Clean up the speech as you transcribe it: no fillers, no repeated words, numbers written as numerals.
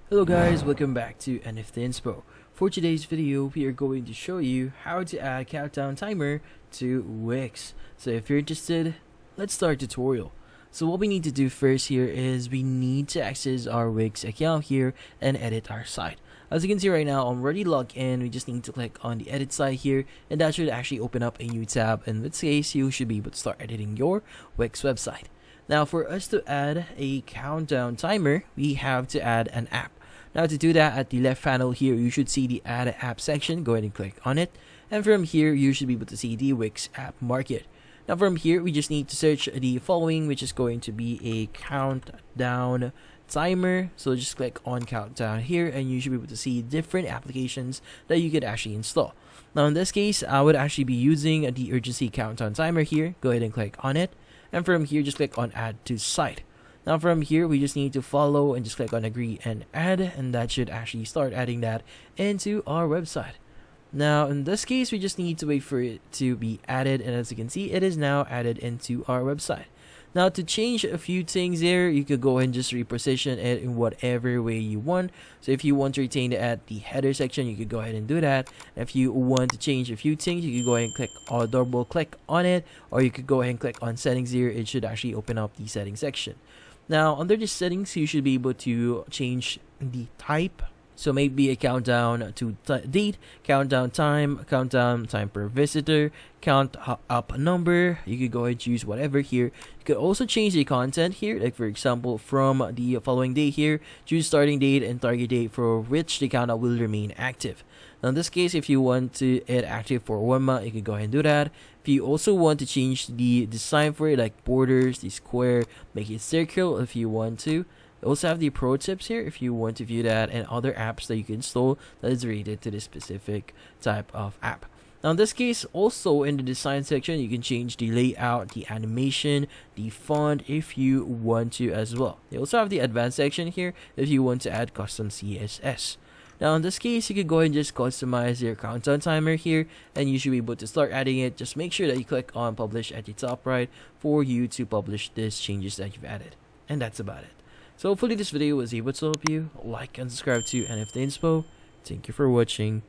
Hello guys, welcome back to NFT Inspo. For today's video, we are going to show you how to add countdown timer to Wix. So if you're interested, let's start the tutorial. So what we need to do first here is we need to access our Wix account here and edit our site. As you can see right now, I'm already logged in. We just need to click on the edit site here, and that should actually open up a new tab. In this case, you should be able to start editing your Wix website. Now for us to add a countdown timer, we have to add an app. Now to do that, at the left panel here, you should see the add app section. Go ahead and click on it. And from here, you should be able to see the Wix app market. Now from here, we just need to search the following, which is going to be a countdown timer. So just click on countdown here and you should be able to see different applications that you could actually install. Now in this case, I would actually be using the urgency countdown timer here. Go ahead and click on it. And from here, just click on add to site. Now from here, we just need to follow and just click on agree and add, and that should actually start adding that into our website. Now in this case, we just need to wait for it to be added, and as you can see, it is now added into our website. Now to change a few things there, you could go ahead and just reposition it in whatever way you want. So if you want to retain it at the header section, you could go ahead and do that. If you want to change a few things, you could go ahead and click or double click on it, or you could go ahead and click on settings here. It should actually open up the settings section. Now under the settings, you should be able to change the type. So maybe a countdown to date, countdown time per visitor, count up number. You could go ahead and choose whatever here. You could also change the content here, like for example, from the following day here, choose starting date and target date for which the countdown will remain active. Now in this case, if you want to it active for 1 month, you can go ahead and do that. If you also want to change the design for it, like borders, the square, make it circle if you want to. We also have the pro tips here if you want to view that, and other apps that you can install that is related to this specific type of app. Now in this case, also in the design section, you can change the layout, the animation, the font if you want to as well. They also have the advanced section here if you want to add custom CSS. Now in this case, you can go ahead and just customize your countdown timer here, and you should be able to start adding it. Just make sure that you click on publish at the top right for you to publish these changes that you've added. And that's about it. So hopefully this video was able to help you. Like and subscribe to NFT Inspo. Thank you for watching.